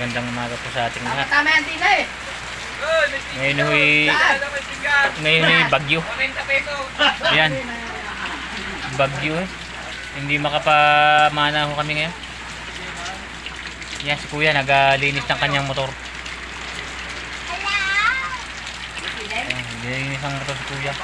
magandang umaga po sa ating lahat. Tama yan din eh. Ngayon ay bagyo. Ayan. Bagyo eh. Hindi makapamana ho kami ngayon. Yan si kuya naglinis ng kanyang motor. Ayan, naglinis ng motor si kuya.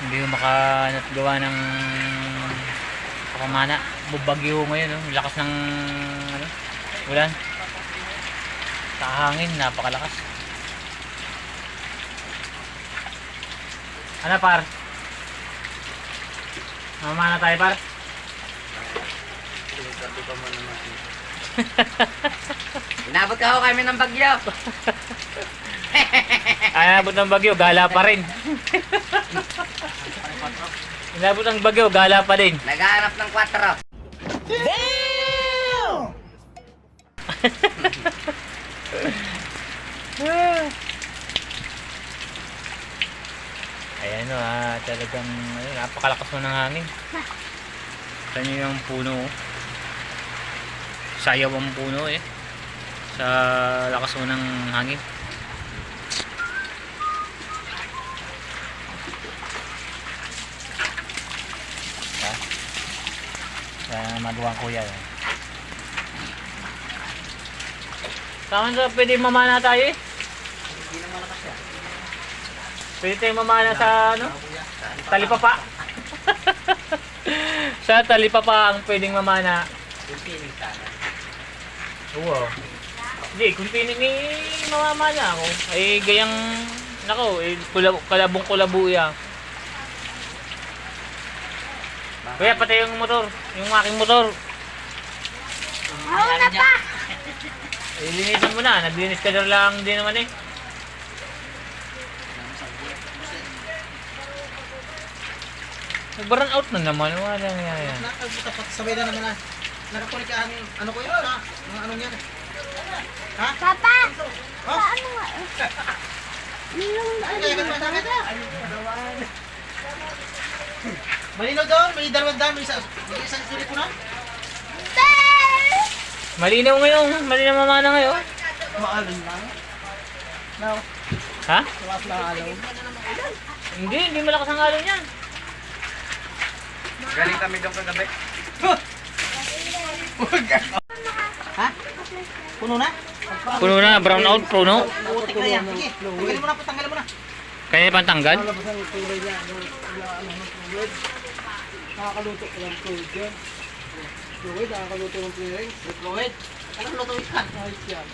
Hindi makagawa ng pamana. Bubagyo ngayon, no? Lakas ng ulan. Sa hangin, napakalakas. Ano par? Mamana tayo par? Inabot ka ho kami ng bagyo. Inabot ng bagyo, gala pa rin. Inabot ng bagyo, gala pa rin. Naghahanap ng 4. Ayan o talagang napakalakas mo ng hangin. Ito nyo yung puno. Sayaw ang puno eh. Sa lakas mo ng hangin. Sa magawang kuya yun. Saan sa pwede mamana tayo eh? Hindi na malakas yan. Pwede tayong mamana sa ano? Talipapa. Sa talipapa ang pwedeng mamana. Piling sana. Oo. Hindi, kung pining mamamana ako, ay gayang, nako, kalabong-kulabo yan. Kuya, pati yung motor, yung aking motor. Oo na pa! Ilinisan mo na, naglinis ka lang din naman eh. Nag-burn out na naman, wala nga yan. Sabay na naman na. Nakakulit ka ano ko yun? Ano niya? Ha? Papa! Oh? Ano nga eh? Yung Malinaw doon, may dalawang dami, may isang sulit ko na. Malinaw ngayon, malinaw mamana ngayon. Maalon lang. Now, Ha? tuwas lang alon. Hindi malakas ang alon yan. Galing kami doon kagabi. Ha? Puno na? Puno na, brown out, puno. Putik na yan. Sige, tanggalin mo na po, tanggalin mo na. Kaya pang tanggal? Nalabasan yung tulay niya. Nakakaluto ko lang tulad yan. Fluid, nakakaluto ng fluid. Fluid. Anong luto yan? Ayos yan.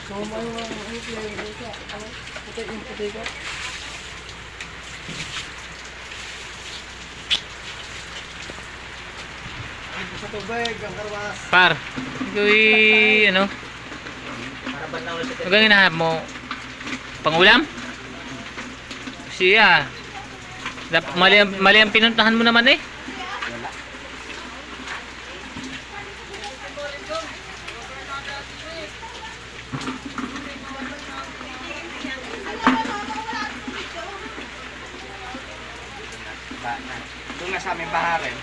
So, ano fluid siya? Puti yung puti ka. Sa tubig, ang karwas. Par, ito'y ano? Huwag ang hinahanap mo. Pangulam? Siya. Mali ang pinuntahan mo naman eh. Doon nga sa aming baharin.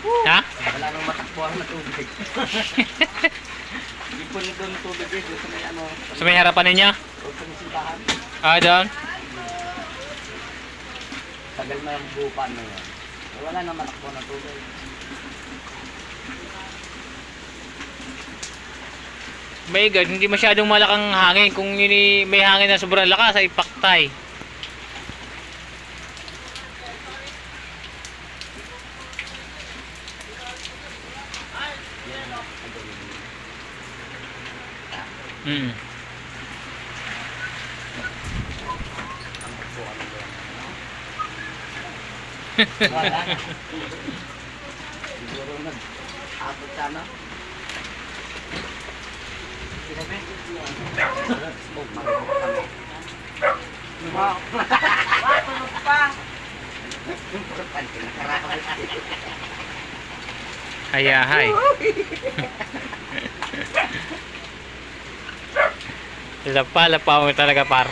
Ha? Wala nang matakbuhan na tubig. Ipon na doon tubig eh. Doon sa may ano. Sa may harapan niya? Doon sa may simbahan. Doon. Tagal na yung bupan na yan. Wala nang matakbuhan na tubig. May God, hindi masyadong malakang hangin. Kung may hangin na sobrang lakas ay paktay. Mm. Wala na. Siguro nag-abot sana. Sinabi? Smoke, marunong kami. Wow! Wow! Pa! Hayahay. Lapa mo talaga par.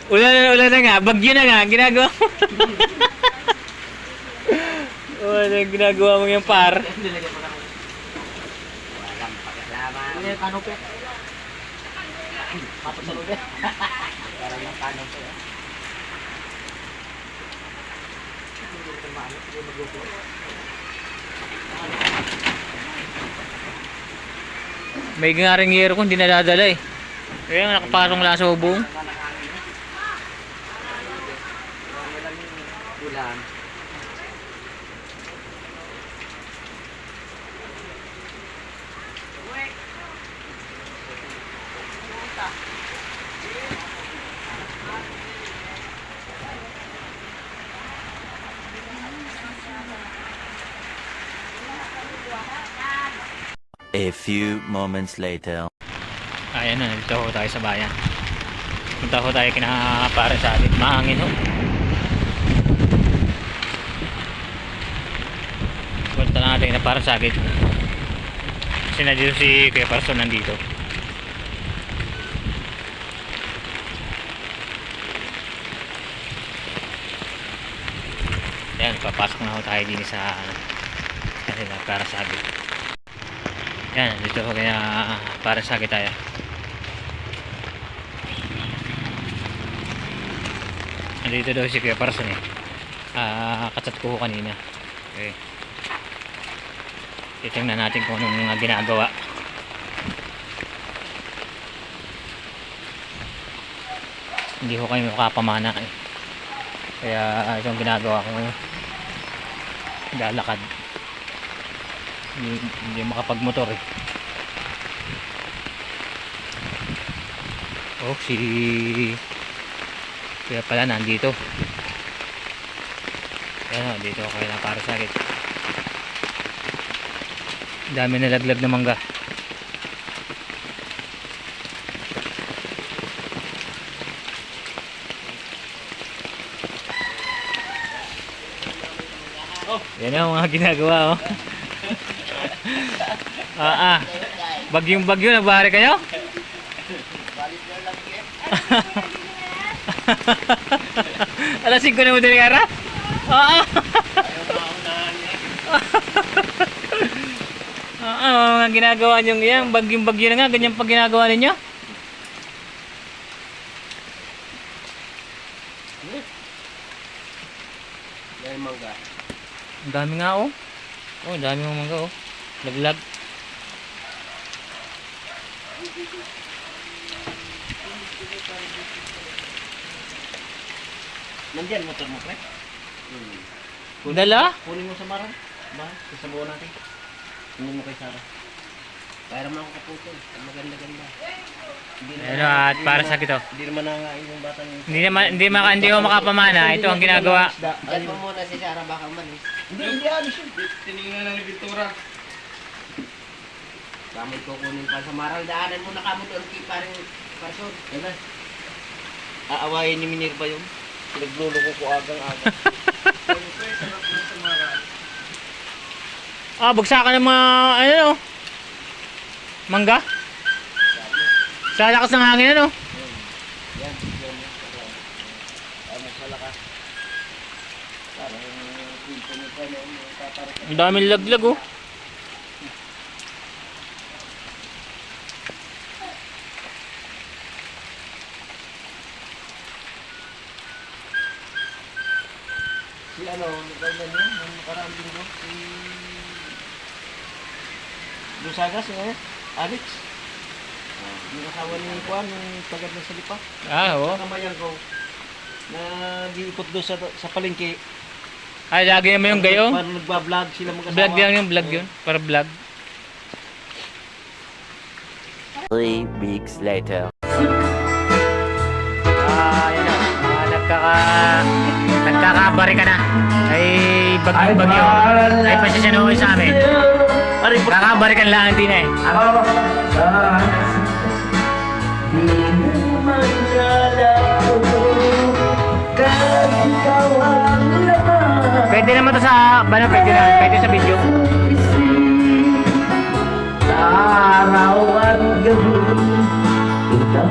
Ulan na nga, bagyo na nga, ginagawa. Ano yung ginagawa mo yung par? Nilagyan mo lang. Walang pagkalaman. Ano yung kanope? Tapos sa lugar. Parang ng kanon ko. May nga rin yero kung hindi nadadala eh. Kaya nakapasong lang sa bubong. Ulan. A few moments later. Ayan na, dito ho tayo sa bayan. Punta ho tayo kina para sa atin. Mahangin ho. Punta na natin na para sa atin. Kasi na dito si Kuya Parson nandito. Ayan, papasok na ho tayo din sa kanila para sa atin. Yan, dito ko kaya para sa akin tayo. Nandito daw si Kuya Parson eh. Katsat ko kanina. Okay. Titingnan natin kung anong mga ginagawa. Hindi ko kayo makapamana eh. Kaya itong ginagawa ko lalakad. Hindi makapagmotor eh. Oh, si kaya pala nandito. Ayan, dito kayo na para sa akin. Dami nalaglag na mangga. Yan ang mga ginagawa oh. Bagyong bagyo, nagbahari kayo? Alas 5 na mo din nga mga ginagawa nyo yan, bagyong bagyo na nga, ganyan pag ginagawa ninyo. Yan yung mangga. Ang dami nga oh. Oh, ang dami mga mangga oh. Laglag. Nandiyan motor mo, pre? Dala? Kunin mo sa Marang. Ba? Sasabuhan natin. Kunin mo kay Sarah. Para mo ako kaputol. Ang maganda-ganda. Ano at para sa kito. Hindi naman nangain yung batang yun. Hindi ko makapamana. Ito ang ginagawa. Diyan mo muna si Sarah baka umalis. Hindi alis yun. Tinignan na ni Victoria. Gamit ko kunin pa sa Marang. Daanan mo na kamo doon kay parang Parson. Yan na. Aawayin ni Minerva yun. Nagluluko ko agang-aga. Bagsakan ng mga ano mangga. Sa lakas ng hangin ano. Yan. Ano sa lakas. Parang pinto mo pa noon. Ang daming laglag oh. Si ano, nagkailan yun? Nung nakaraang linggo. Si Lusagas, yun Alex. Yung asawa ni Juan, yung tagad na sa lipa. Oo. Kamayan ko. Nag-iikot doon sa palengke. Ay, lagi naman yung gayo. Parang nagbablog sila mag-asawa. Vlog lang yung vlog yun. Para vlog. 3 weeks later. Yun o. Nagkakabari ka na. Ay, bagyo. Ay, pasasya na kayo sa amin. Kakabari ka lang din eh. Pwede naman to sa, pwede sa video. Araw at gabi, ikaw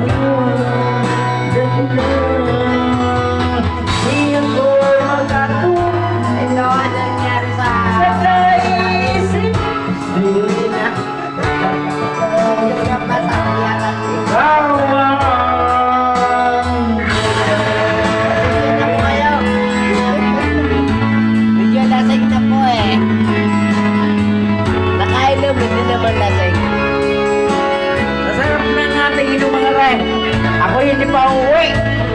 Ito ang nangyari sa inyo mga ray. Ako hindi pa uuwi.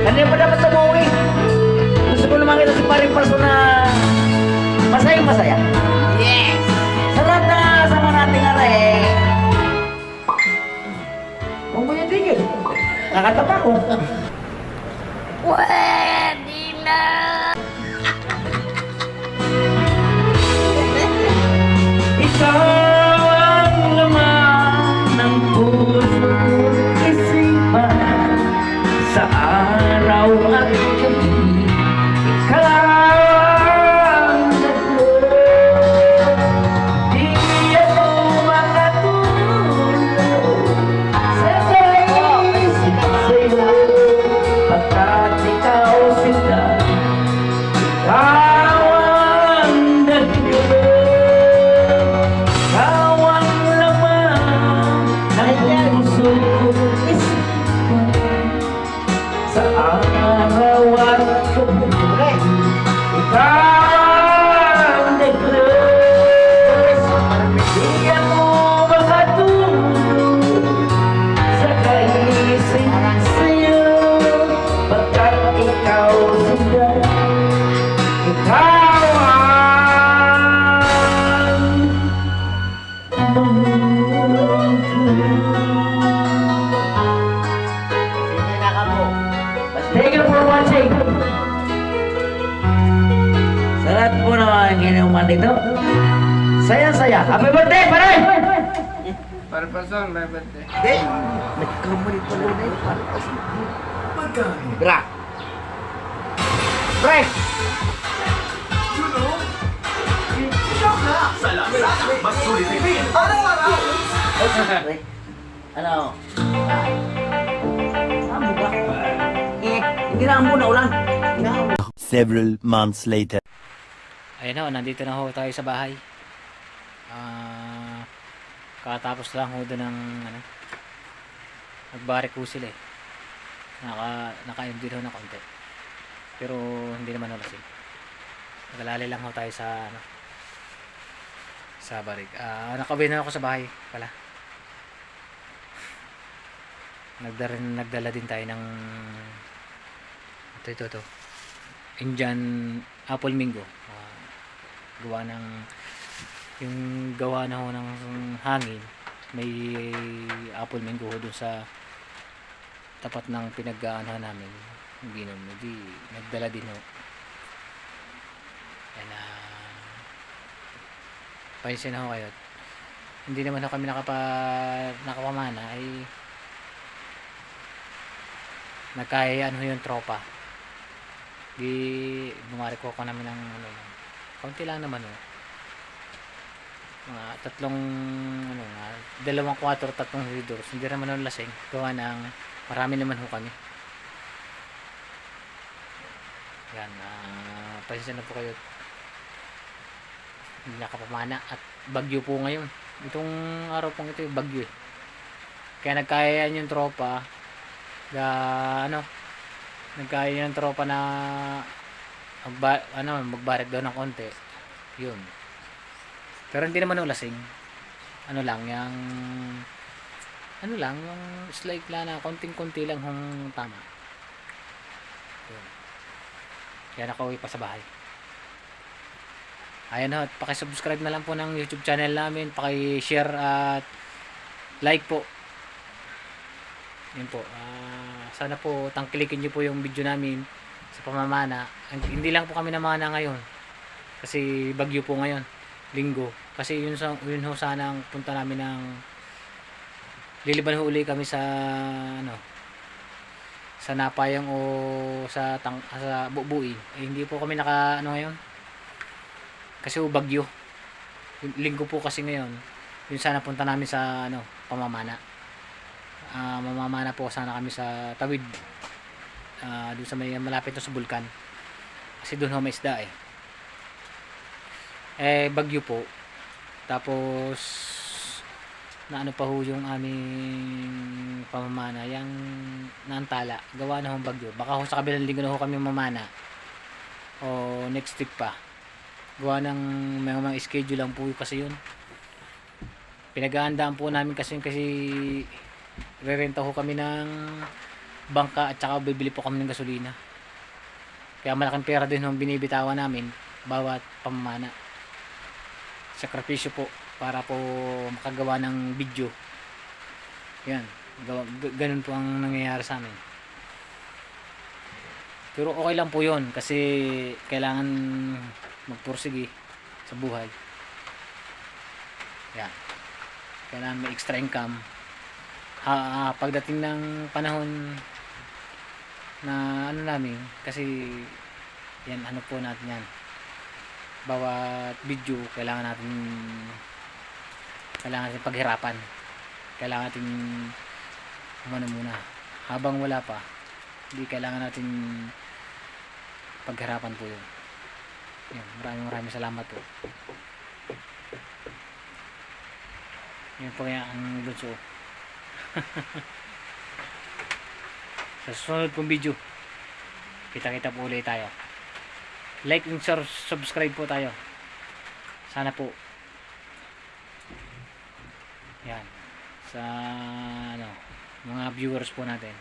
Kanina pa dapat umuwi. Gusto ko naman kita si paring paso na masaya. Yes! Sa lahat na sama natin aray. Huwag mo yung tigil. Nakatapa ko. Pwede na! Ikaw ang laman ng puso isipan sa araw at gabi. Ikaw ang nagulong, di ako makatulog sa kaisip sa'yo, pagkat ikaw sila. Ikaw ang nagulong, ikaw ang laman ng puso isipan sa araw at gabi. Ikaw ang nagulong, di ako makatulog sa kaisip sa'yo, pagkat ikaw sila. Ikaw ang Thank you for watching. Sa lahat po naman inuman dito, saya-saya. Happy birthday, pare! Para pa song, may birthday. Hindi. Nagkamali pa lang na yun. Bra. Pre! Ano? Amo ba? Hindi na amo na ulan. Several months later. Ayun ho, nandito na ho tayo sa bahay. Katapos lang ho doon ng ano, nagbarik ho sila eh. Naka-MD ho na konti. Pero hindi naman ho lasing. Naglalali lang ho tayo sa ano, sa barig. Nakauwi na ako sa bahay pala. Nagdala din tayo ng ito. Indian apple mango. Gawa ng yung gawa na ho ng hangin. May apple mango ho dun sa tapat ng pinag-aano namin. Hindi nagdala din ho. Yan pahinsin na ho kayo. Hindi naman ho kami nakapamana ay nagkaya ano yung tropa. Di bumari ko namin ng ano, kaunti lang naman ho. Mga tatlong ano nga, 2-4 tatlong readers. Hindi naman ho lasing. Gawa ng marami naman ho kami. Yan, pasensya na po kayo. Hindi nakapamana at bagyo po ngayon. Itong araw pong ito yung bagyo eh. Kaya nagkaya yung tropa nagkaya yung tropa na magbarik daw ng konti. Yun. Pero hindi naman lasing. Yung slight lang na konting-konti lang hong tama. Yun. Kaya nakauwi pa sa bahay. Ayan ho, paki-subscribe na lang po ng YouTube channel namin, paki-share at like po. Yun po. Sana po tangkilikin niyo po yung video namin sa pamamana. Hindi lang po kami namana ngayon. Kasi bagyo po ngayon, linggo. Kasi yun ho sana ang punta namin ng liliban ho uli kami sa sa Napayang o sa Bubuin. Hindi po kami ngayon. Kasi bagyo. Linggo po kasi ngayon. Yun sana punta namin sa pamamana. Mamamana po sana kami sa Tawid. Doon sa may malapit na sa bulkan. Kasi doon ho may isda eh. Bagyo po. Tapos na pa ho yung aming pamamana, yung naantala. Gawa na ho bagyo. Baka ho sa kabilang linggo na ho kami mamana. O next week pa. Gawa ng mga schedule lang po kasi yun. Pinag-aandaan po namin kasi Rerenta ho kami ng bangka at saka bibili po kami ng gasolina. Kaya malaking pera din yung binibitawan namin bawat pamamana. Sakripisyo po para po makagawa ng video. Yan, ganun po ang nangyayari sa amin. Pero okay lang po yun kasi kailangan magpursige sa buhay. Yan. Kailangan may extra income. Pagdating ng panahon na ano namin, kasi yan, ano po natin yan. Bawat video kailangan natin paghirapan. Kailangan natin muna. Habang wala pa, hindi kailangan natin paghirapan po yun. Yan, maraming salamat po. Yan po yan ang Lunso. Sa susunod pong video, kita po ulit tayo. Like and subscribe po tayo. Sana po. Yan. Sa mga viewers po natin.